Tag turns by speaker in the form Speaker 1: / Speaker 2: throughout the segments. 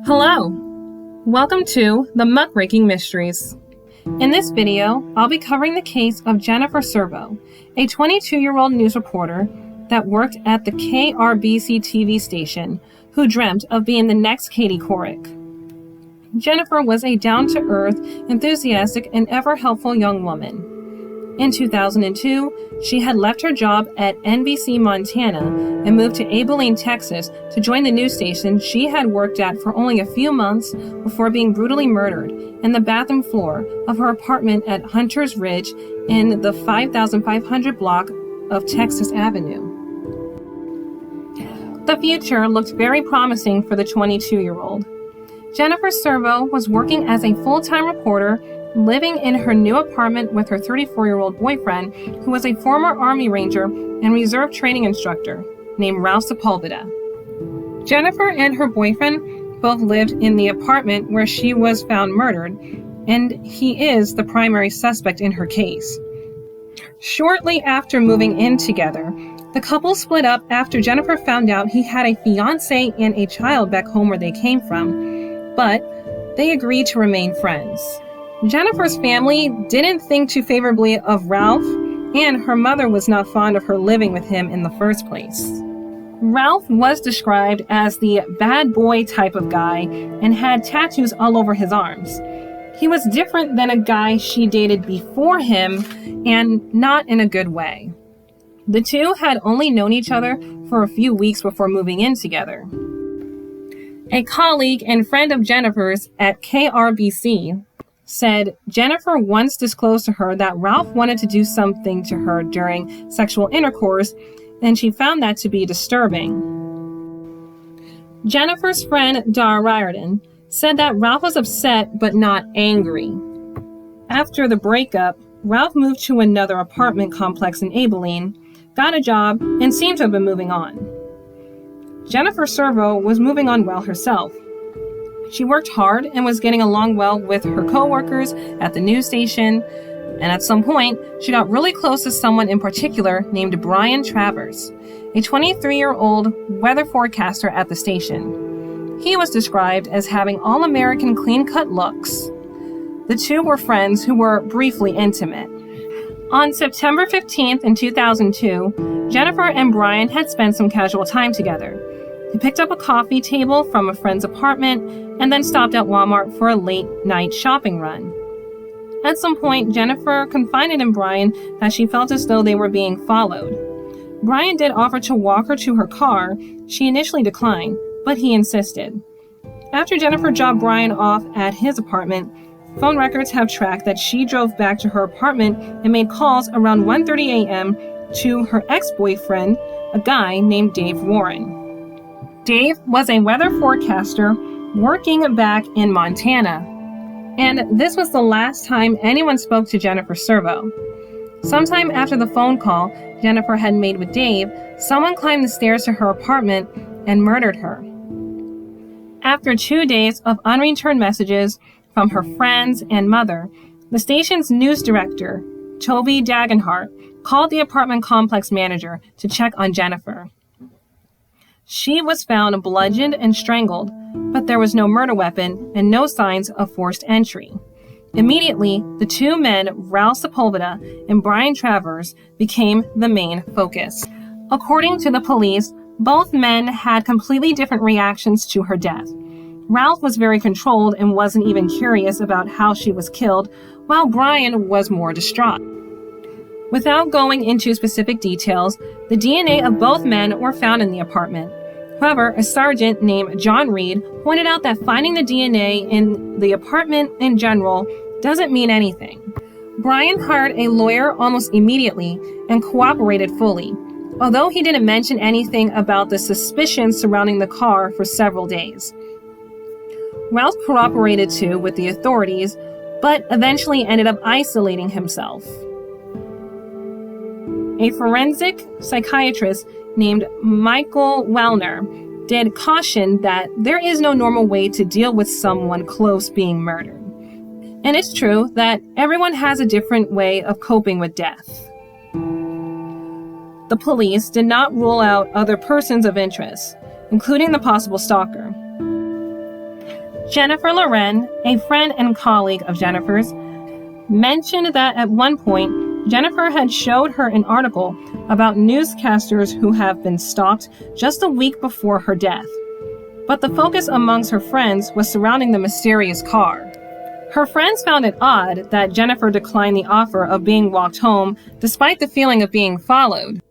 Speaker 1: Hello, welcome to the Muckraking Mysteries. In this video, I'll be covering the case of Jennifer Servo, a 22-year-old news reporter that worked at the KRBC TV station who dreamt of being the next Katie Couric. Jennifer was a down-to-earth, enthusiastic, and ever-helpful young woman. In 2002, she had left her job at NBC Montana and moved to Abilene, Texas to join the news station she had worked at for only a few months before being brutally murdered in the bathroom floor of her apartment at Hunter's Ridge in the 5500 block of Texas Avenue. The future looked very promising for the 22-year-old. Jennifer Servo was working as a full-time reporter, living in her new apartment with her 34-year-old boyfriend, who was a former Army Ranger and reserve training instructor named Ralph Sepulveda. Jennifer and her boyfriend both lived in the apartment where she was found murdered, and he is the primary suspect in her case. Shortly after moving in together, the couple split up after Jennifer found out he had a fiancé and a child back home where they came from, but they agreed to remain friends. Jennifer's family didn't think too favorably of Ralph, and her mother was not fond of her living with him in the first place. Ralph was described as the bad boy type of guy and had tattoos all over his arms. He was different than a guy she dated before him, and not in a good way. The two had only known each other for a few weeks before moving in together. A colleague and friend of Jennifer's at KRBC said Jennifer once disclosed to her that Ralph wanted to do something to her during sexual intercourse, and she found that to be disturbing. Jennifer's friend, Dara Riordan, said that Ralph was upset but not angry. After the breakup, Ralph moved to another apartment complex in Abilene, got a job, and seemed to have been moving on. Jennifer Servo was moving on well herself. She worked hard and was getting along well with her coworkers at the news station, and at some point, she got really close to someone in particular named Brian Travers, a 23-year-old weather forecaster at the station. He was described as having all-American clean-cut looks. The two were friends who were briefly intimate. On September 15th in 2002, Jennifer and Brian had spent some casual time together. He picked up a coffee table from a friend's apartment and then stopped at Walmart for a late-night shopping run. At some point, Jennifer confided in Brian that she felt as though they were being followed. Brian did offer to walk her to her car. She initially declined, but he insisted. After Jennifer dropped Brian off at his apartment, phone records have tracked that she drove back to her apartment and made calls around 1:30 a.m. to her ex-boyfriend, a guy named Dave Warren. Dave was a weather forecaster working back in Montana, and this was the last time anyone spoke to Jennifer Servo. Sometime after the phone call Jennifer had made with Dave, someone climbed the stairs to her apartment and murdered her. After 2 days of unreturned messages from her friends and mother, the station's news director, Toby Dagenhart, called the apartment complex manager to check on Jennifer. She was found bludgeoned and strangled, but there was no murder weapon and no signs of forced entry. Immediately, the two men, Ralph Sepulveda and Brian Travers, became the main focus. According to the police, both men had completely different reactions to her death. Ralph was very controlled and wasn't even curious about how she was killed, while Brian was more distraught. Without going into specific details, the DNA of both men were found in the apartment. However, a sergeant named John Reed pointed out that finding the DNA in the apartment in general doesn't mean anything. Brian hired a lawyer almost immediately and cooperated fully, although he didn't mention anything about the suspicions surrounding the car for several days. Ralph cooperated too with the authorities, but eventually ended up isolating himself. A forensic psychiatrist named Michael Wellner did caution that there is no normal way to deal with someone close being murdered. And it's true that everyone has a different way of coping with death. The police did not rule out other persons of interest, including the possible stalker. Jennifer Loren, a friend and colleague of Jennifer's, mentioned that at one point, Jennifer had showed her an article about newscasters who have been stalked just a week before her death. But the focus amongst her friends was surrounding the mysterious car. Her friends found it odd that Jennifer declined the offer of being walked home despite the feeling of being followed.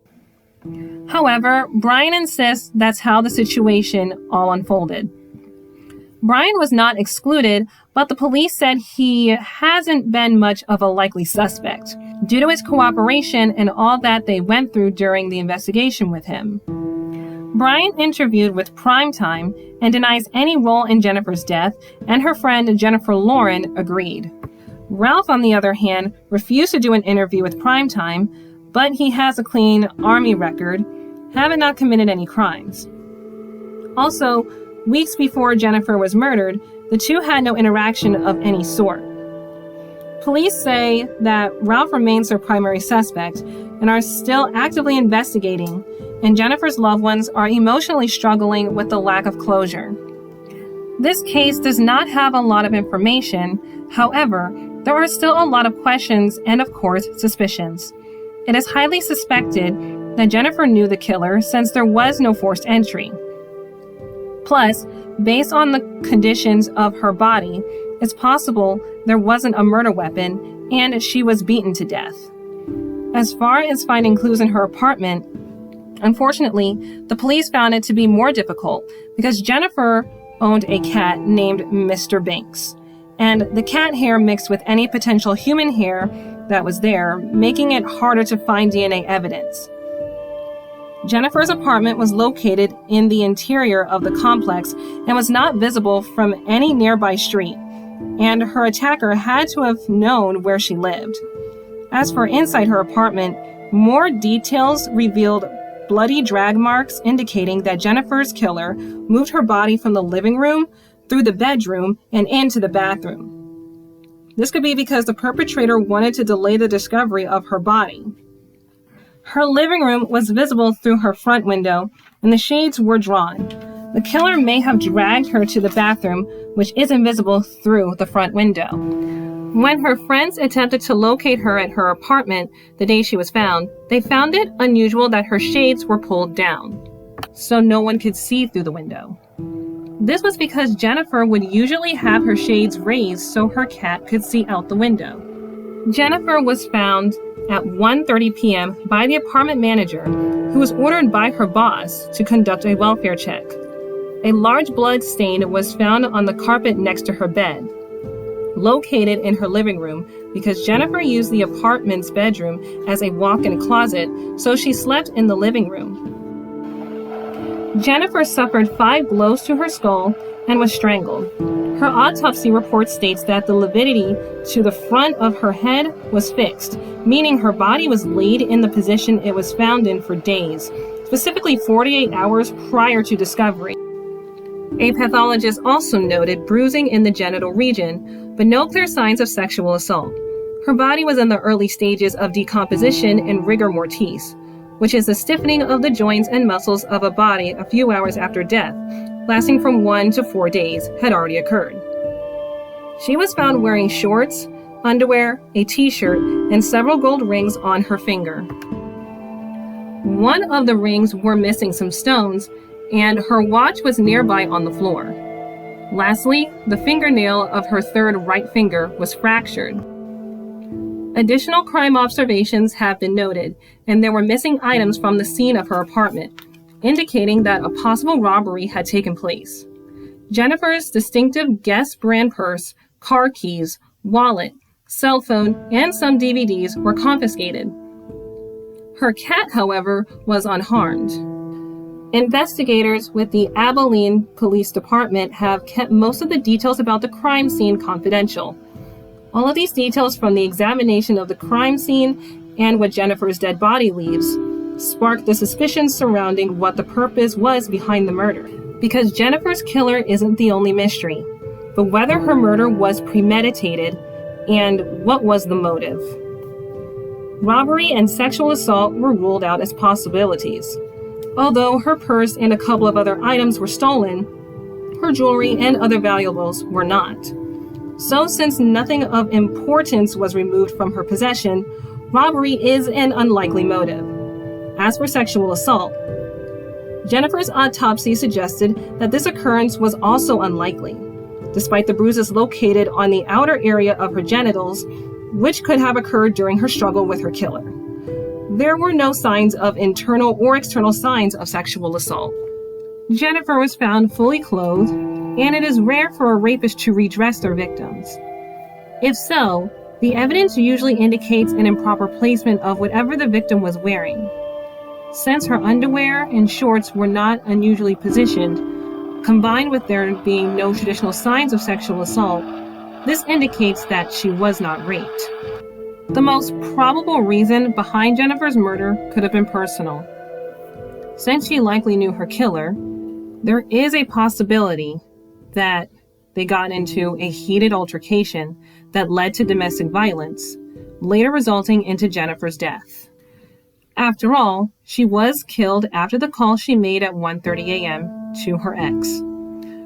Speaker 1: However, Brian insists that's how the situation all unfolded. Brian was not excluded, but the police said he hasn't been much of a likely suspect due to his cooperation and all that they went through during the investigation with him. Brian interviewed with Primetime and denies any role in Jennifer's death, and her friend Jennifer Loren agreed. Ralph, on the other hand, refused to do an interview with Primetime, but he has a clean Army record, having not committed any crimes. Also, weeks before Jennifer was murdered, the two had no interaction of any sort. Police say that Ralph remains their primary suspect and are still actively investigating, and Jennifer's loved ones are emotionally struggling with the lack of closure. This case does not have a lot of information. However, there are still a lot of questions and, of course, suspicions. It is highly suspected that Jennifer knew the killer since there was no forced entry. Plus, based on the conditions of her body, it's possible there wasn't a murder weapon and she was beaten to death. As far as finding clues in her apartment, unfortunately, the police found it to be more difficult because Jennifer owned a cat named Mr. Banks, and the cat hair mixed with any potential human hair that was there, making it harder to find DNA evidence. Jennifer's apartment was located in the interior of the complex and was not visible from any nearby street, and her attacker had to have known where she lived. As for inside her apartment, more details revealed bloody drag marks indicating that Jennifer's killer moved her body from the living room through the bedroom and into the bathroom. This could be because the perpetrator wanted to delay the discovery of her body. Her living room was visible through her front window, and the shades were drawn. The killer may have dragged her to the bathroom, which isn't visible through the front window. When her friends attempted to locate her at her apartment the day she was found, they found it unusual that her shades were pulled down, so no one could see through the window. This was because Jennifer would usually have her shades raised so her cat could see out the window. Jennifer was found at 1:30 p.m. by the apartment manager, who was ordered by her boss to conduct a welfare check. A large blood stain was found on the carpet next to her bed, located in her living room, because Jennifer used the apartment's bedroom as a walk-in closet, so she slept in the living room. Jennifer suffered 5 blows to her skull and was strangled. Her autopsy report states that the lividity to the front of her head was fixed, meaning her body was laid in the position it was found in for days, specifically 48 hours prior to discovery. A pathologist also noted bruising in the genital region, but no clear signs of sexual assault. Her body was in the early stages of decomposition and rigor mortis, which is the stiffening of the joints and muscles of a body a few hours after death, lasting from 1 to 4 days, had already occurred. She was found wearing shorts, underwear, a t-shirt, and several gold rings on her finger. One of the rings were missing some stones, and her watch was nearby on the floor. Lastly, the fingernail of her third right finger was fractured. Additional crime observations have been noted, and there were missing items from the scene of her apartment, indicating that a possible robbery had taken place. Jennifer's distinctive Guess brand purse, car keys, wallet, cell phone, and some DVDs were confiscated. Her cat, however, was unharmed. Investigators with the Abilene Police Department have kept most of the details about the crime scene confidential. All of these details from the examination of the crime scene and what Jennifer's dead body leaves sparked the suspicions surrounding what the purpose was behind the murder. Because Jennifer's killer isn't the only mystery, but whether her murder was premeditated and what was the motive. Robbery and sexual assault were ruled out as possibilities. Although her purse and a couple of other items were stolen, her jewelry and other valuables were not. So since nothing of importance was removed from her possession, robbery is an unlikely motive. As for sexual assault, Jennifer's autopsy suggested that this occurrence was also unlikely, despite the bruises located on the outer area of her genitals, which could have occurred during her struggle with her killer. There were no signs of internal or external signs of sexual assault. Jennifer was found fully clothed, and it is rare for a rapist to redress their victims. If so, the evidence usually indicates an improper placement of whatever the victim was wearing. Since her underwear and shorts were not unusually positioned, combined with there being no traditional signs of sexual assault, this indicates that she was not raped. The most probable reason behind Jennifer's murder could have been personal. Since she likely knew her killer, there is a possibility that they got into a heated altercation that led to domestic violence, later resulting into Jennifer's death. After all, she was killed after the call she made at 1:30 a.m. to her ex.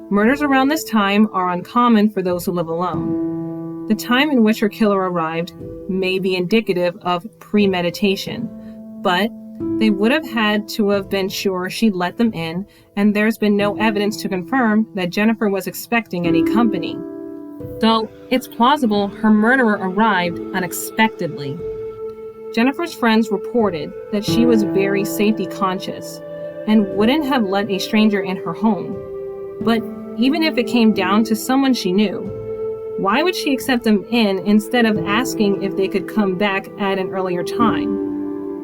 Speaker 1: Murders around this time are uncommon for those who live alone. The time in which her killer arrived may be indicative of premeditation, but they would have had to have been sure she'd let them in, and there's been no evidence to confirm that Jennifer was expecting any company. So it's plausible her murderer arrived unexpectedly. Jennifer's friends reported that she was very safety conscious and wouldn't have let a stranger in her home. But even if it came down to someone she knew, why would she accept them in instead of asking if they could come back at an earlier time?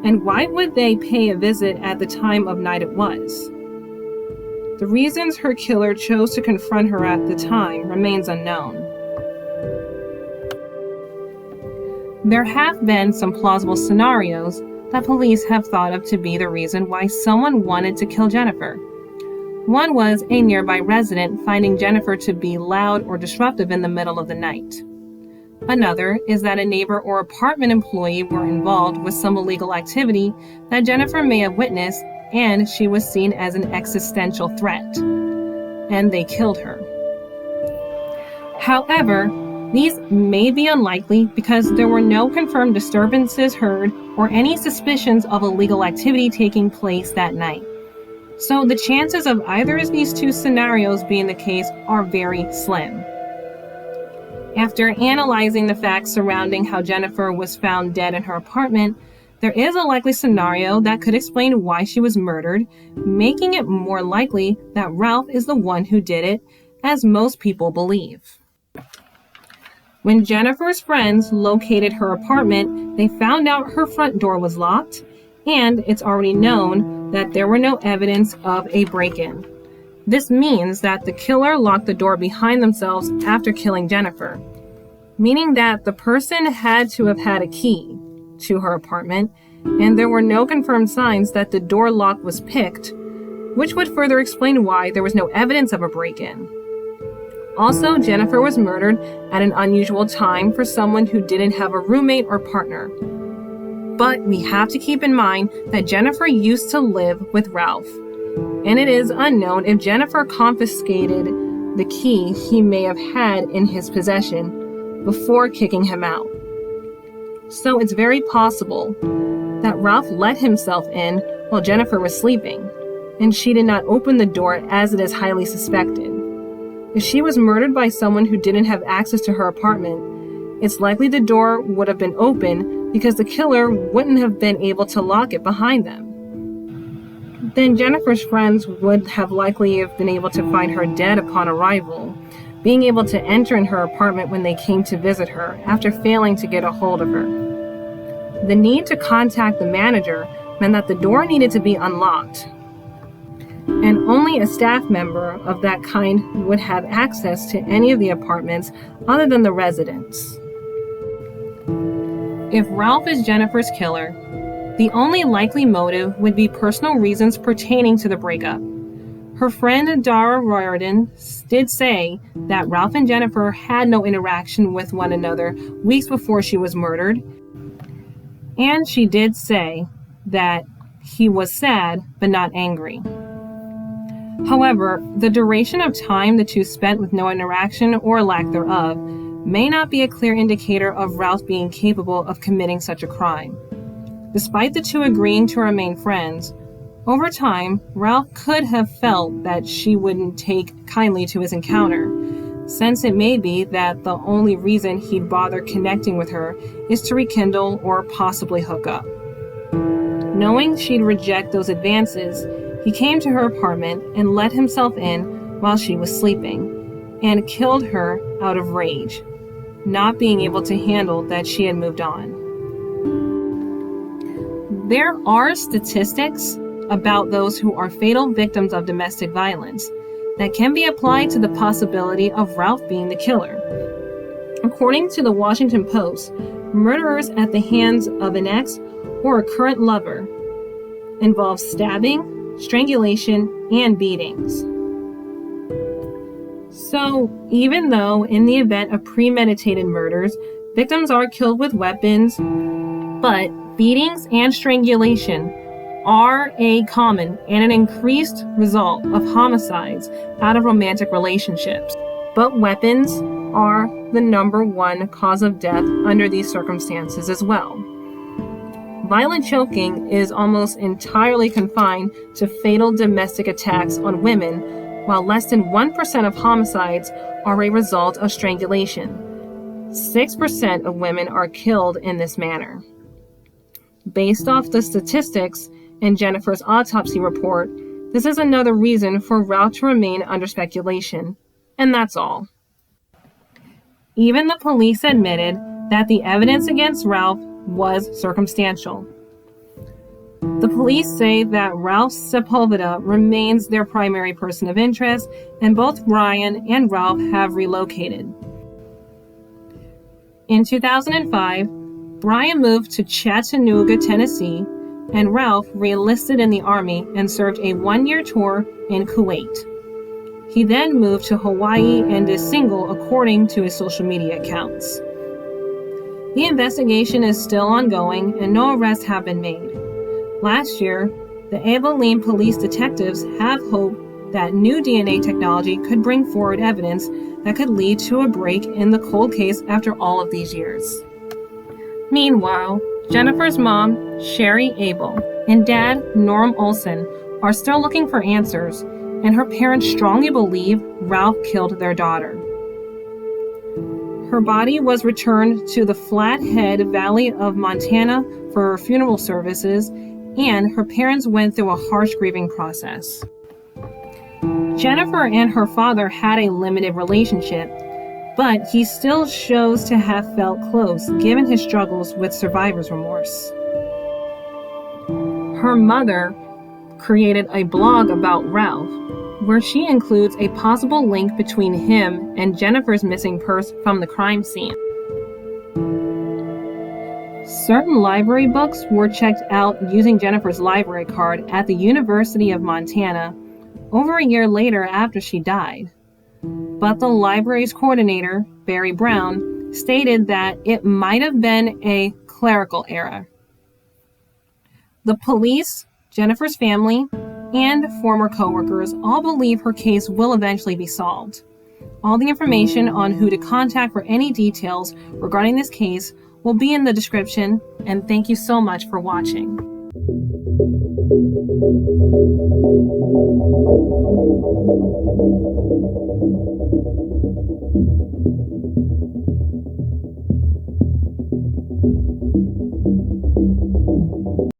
Speaker 1: And why would they pay a visit at the time of night it was? The reasons her killer chose to confront her at the time remains unknown. There have been some plausible scenarios that police have thought of to be the reason why someone wanted to kill Jennifer. One was a nearby resident finding Jennifer to be loud or disruptive in the middle of the night. Another is that a neighbor or apartment employee were involved with some illegal activity that Jennifer may have witnessed, and she was seen as an existential threat, and they killed her. However, these may be unlikely because there were no confirmed disturbances heard or any suspicions of illegal activity taking place that night. So the chances of either of these two scenarios being the case are very slim. After analyzing the facts surrounding how Jennifer was found dead in her apartment, there is a likely scenario that could explain why she was murdered, making it more likely that Ralph is the one who did it, as most people believe. When Jennifer's friends located her apartment, they found out her front door was locked, and it's already known that there were no evidence of a break-in. This means that the killer locked the door behind themselves after killing Jennifer, meaning that the person had to have had a key to her apartment, and there were no confirmed signs that the door lock was picked, which would further explain why there was no evidence of a break-in. Also, Jennifer was murdered at an unusual time for someone who didn't have a roommate or partner. But we have to keep in mind that Jennifer used to live with Ralph, and it is unknown if Jennifer confiscated the key he may have had in his possession before kicking him out. So it's very possible that Ralph let himself in while Jennifer was sleeping, and she did not open the door as it is highly suspected. If she was murdered by someone who didn't have access to her apartment, it's likely the door would have been open because the killer wouldn't have been able to lock it behind them. Then Jennifer's friends would have likely have been able to find her dead upon arrival, being able to enter in her apartment when they came to visit her after failing to get a hold of her. The need to contact the manager meant that the door needed to be unlocked, and only a staff member of that kind would have access to any of the apartments other than the residents. If Ralph is Jennifer's killer, The only likely motive would be personal reasons pertaining to the breakup. Her friend Dara Riordan did say that Ralph and Jennifer had no interaction with one another weeks before she was murdered, and she did say that he was sad but not angry. However, the duration of time the two spent with no interaction or lack thereof may not be a clear indicator of Ralph being capable of committing such a crime. Despite the two agreeing to remain friends, over time, Ralph could have felt that she wouldn't take kindly to his encounter, since it may be that the only reason he'd bother connecting with her is to rekindle or possibly hook up. Knowing she'd reject those advances, he came to her apartment and let himself in while she was sleeping, and killed her out of rage, not being able to handle that she had moved on. There are statistics about those who are fatal victims of domestic violence that can be applied to the possibility of Ralph being the killer. According to the Washington Post, murderers at the hands of an ex or a current lover involve stabbing, strangulation, and beatings. So, even though in the event of premeditated murders, victims are killed with weapons, but beatings and strangulation are a common and an increased result of homicides out of romantic relationships. But weapons are the number one cause of death under these circumstances as well. Violent choking is almost entirely confined to fatal domestic attacks on women, while less than 1% of homicides are a result of strangulation. 6% of women are killed in this manner. Based off the statistics in Jennifer's autopsy report, this is another reason for Ralph to remain under speculation, and that's all. Even the police admitted that the evidence against Ralph was circumstantial. The police say that Ralph Sepulveda remains their primary person of interest, and both Brian and Ralph have relocated. In 2005, Brian moved to Chattanooga, Tennessee, and Ralph re-enlisted in the Army and served a 1-year tour in Kuwait. He then moved to Hawaii and is single according to his social media accounts. The investigation is still ongoing and no arrests have been made. Last year, the Abilene police detectives have hope that new DNA technology could bring forward evidence that could lead to a break in the cold case after all of these years. Meanwhile, Jennifer's mom, Sherry Abel, and dad, Norm Olson, are still looking for answers, and her parents strongly believe Ralph killed their daughter. Her body was returned to the Flathead Valley of Montana for funeral services, and her parents went through a harsh grieving process. Jennifer and her father had a limited relationship, but he still shows to have felt close given his struggles with survivor's remorse. Her mother created a blog about Ralph, where she includes a possible link between him and Jennifer's missing purse from the crime scene. Certain library books were checked out using Jennifer's library card at the University of Montana over a year later after she died. But the library's coordinator, Barry Brown, stated that it might have been a clerical error. The police, Jennifer's family, and former coworkers all believe her case will eventually be solved. All the information on who to contact for any details regarding this case will be in the description, and thank you so much for watching.